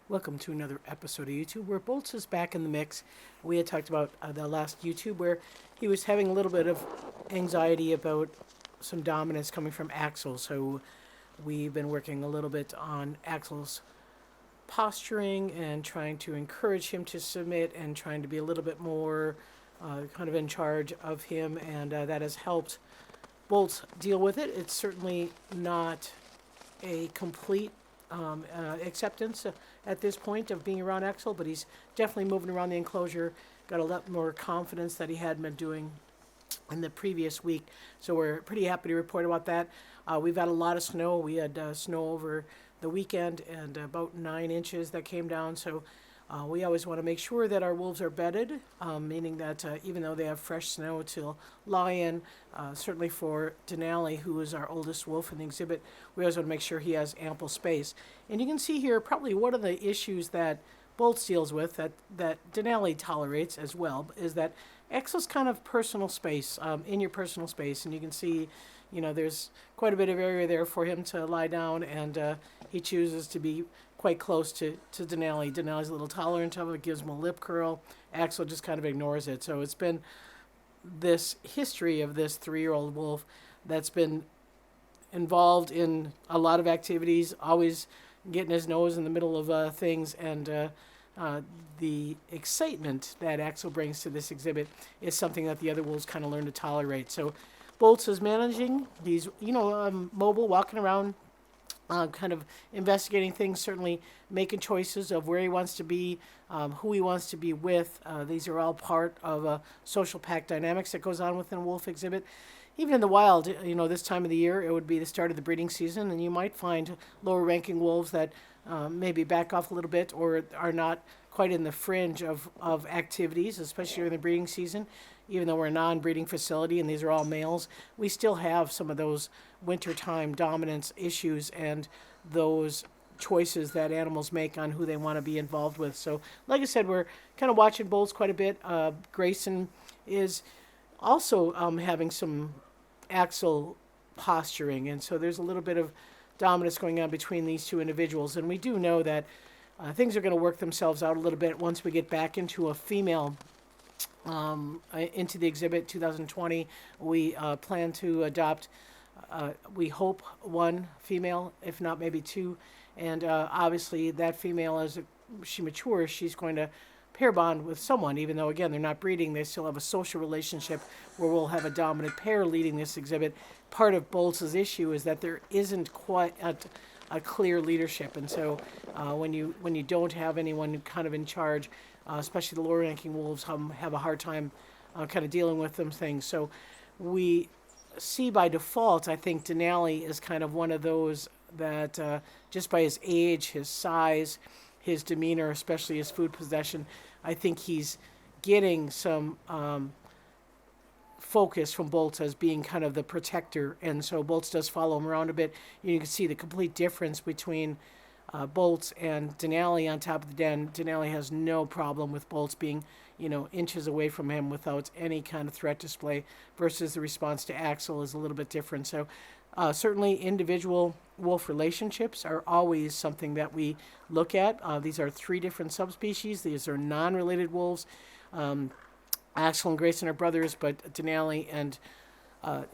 Welcome to another episode of YouTube where Boltz is back in the mix. We had talked about the last YouTube where he was having a little bit of anxiety about some dominance coming from Axel. So we've been working a little bit on Axel's posturing and trying to encourage him to submit and trying to be a little bit more kind of in charge of him, and that has helped Boltz deal with it. It's certainly not a complete acceptance at this point of being around Axel, but he's definitely moving around the enclosure, got a lot more confidence that he had been doing in the previous week. So we're pretty happy to report about that. We've had a lot of snow. We had snow over the weekend and about 9 inches that came down. So we always want to make sure that our wolves are bedded, meaning that even though they have fresh snow to lie in, certainly for Denali, who is our oldest wolf in the exhibit, we always want to make sure he has ample space. And you can see here probably one of the issues that Boltz deals with that Denali tolerates as well is that Axel's kind of personal space, in your personal space. And you can see, there's quite a bit of area there for him to lie down, and he chooses to be quite close to Denali. Denali's a little tolerant of it, gives him a lip curl. Axel just kind of ignores it. So it's been this history of this 3-year-old wolf that's been involved in a lot of activities, always getting his nose in the middle of things, and the excitement that Axel brings to this exhibit is something that the other wolves kind of learn to tolerate. So Boltz is managing. He's, mobile, walking around, kind of investigating things, certainly making choices of where he wants to be, who he wants to be with. These are all part of social pack dynamics that goes on within a wolf exhibit. Even in the wild, this time of the year, it would be the start of the breeding season, and you might find lower ranking wolves that maybe back off a little bit or are not quite in the fringe of activities, especially during the breeding season. Even though we're a non-breeding facility and these are all males, we still have some of those wintertime dominance issues and those choices that animals make on who they want to be involved with. So, like I said, we're kind of watching Boltz quite a bit. Grayson is also having some Axel posturing, and so there's a little bit of dominance going on between these two individuals. And we do know that things are going to work themselves out a little bit once we get back into a female into the exhibit 2020. We plan to adopt, we hope, 1 female, if not maybe 2. And obviously that female, as she matures, she's going to pair bond with someone, even though, again, they're not breeding. They still have a social relationship where we'll have a dominant pair leading this exhibit. Part of Boltz's issue is that there isn't quite a clear leadership. And so when you don't have anyone kind of in charge, especially the lower ranking wolves have a hard time kind of dealing with them things. So we see by default, I think Denali is kind of one of those that just by his age, his size, his demeanor, especially his food possession, I think he's getting some focus from Boltz as being kind of the protector. And so Boltz does follow him around a bit. You can see the complete difference between Boltz and Denali on top of the den. Denali has no problem with Boltz being, inches away from him without any kind of threat display, versus the response to Axel is a little bit different. So certainly individual wolf relationships are always something that we look at. These are 3 different subspecies. These are non-related wolves. Axel and Grayson are brothers, but Denali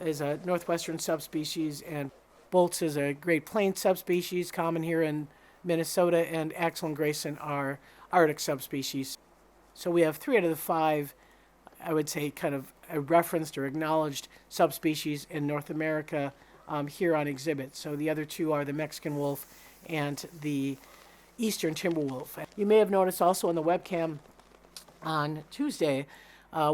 is a northwestern subspecies, and Boltz is a Great Plains subspecies, common here in Minnesota, and Axel and Grayson are Arctic subspecies. So we have 3 out of the 5, I would say, kind of referenced or acknowledged subspecies in North America here on exhibit. So the other 2 are the Mexican wolf and the eastern timber wolf. You may have noticed also on the webcam on Tuesday,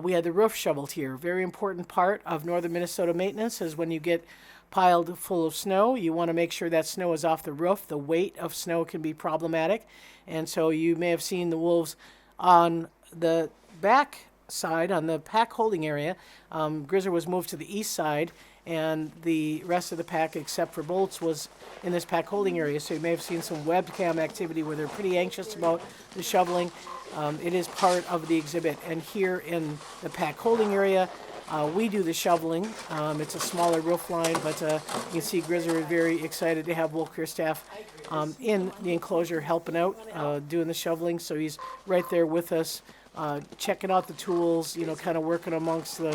we had the roof shoveled here. Very important part of northern Minnesota maintenance is when you get piled full of snow, you want to make sure that snow is off the roof. The weight of snow can be problematic. And so you may have seen the wolves on the back side, on the pack holding area. Grizzler was moved to the east side, and the rest of the pack, except for Boltz, was in this pack holding area. So you may have seen some webcam activity where they're pretty anxious about the shoveling. It is part of the exhibit. And here in the pack holding area, We do the shoveling. It's a smaller roof line, but you can see Grizzer is very excited to have Wolf Care staff in the enclosure helping out, doing the shoveling. So he's right there with us, checking out the tools, kind of working amongst the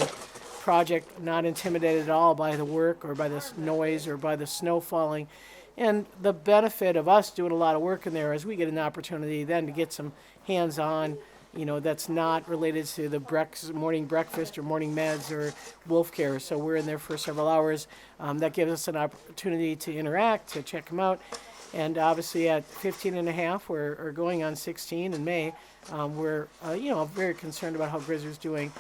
project, not intimidated at all by the work or by the noise or by the snow falling. And the benefit of us doing a lot of work in there is we get an opportunity then to get some hands-on, that's not related to the morning breakfast or morning meds or wolf care. So we're in there for several hours. That gives us an opportunity to interact, to check them out. And obviously at 15 and a half, we're going on 16 in May. We're, very concerned about how Grizzer's doing.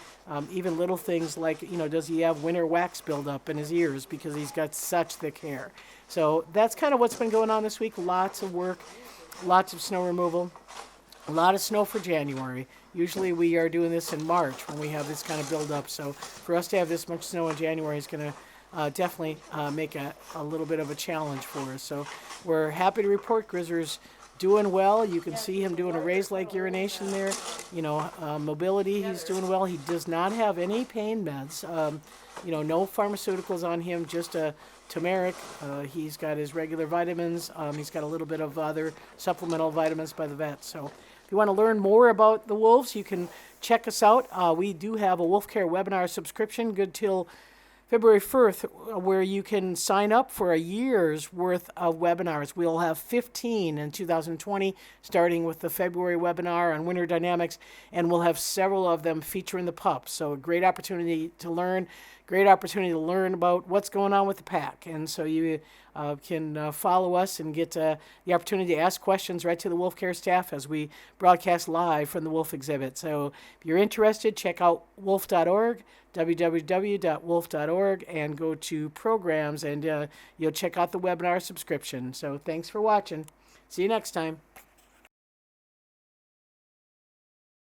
Even little things like, does he have winter wax buildup in his ears because he's got such thick hair? So that's kind of what's been going on this week. Lots of work, lots of snow removal. A lot of snow for January. Usually we are doing this in March when we have this kind of buildup. So for us to have this much snow in January is going to definitely make a little bit of a challenge for us. So we're happy to report Grizzer's doing well. You can see him doing a raised leg urination there. Mobility, he's doing well. He does not have any pain meds. No pharmaceuticals on him, just a turmeric. He's got his regular vitamins. He's got a little bit of other supplemental vitamins by the vet. So if you want to learn more about the wolves, you can check us out. We do have a Wolf Care webinar subscription, good till February 1st, where you can sign up for a year's worth of webinars. We'll have 15 in 2020, starting with the February webinar on winter dynamics, and we'll have several of them featuring the pups. So a great opportunity to learn, about what's going on with the pack. And so you can follow us and get the opportunity to ask questions right to the Wolf Care staff as we broadcast live from the wolf exhibit. So if you're interested, check out wolf.org, www.wolf.org, and go to programs, and you'll check out the webinar subscription. So thanks for watching. See you next time.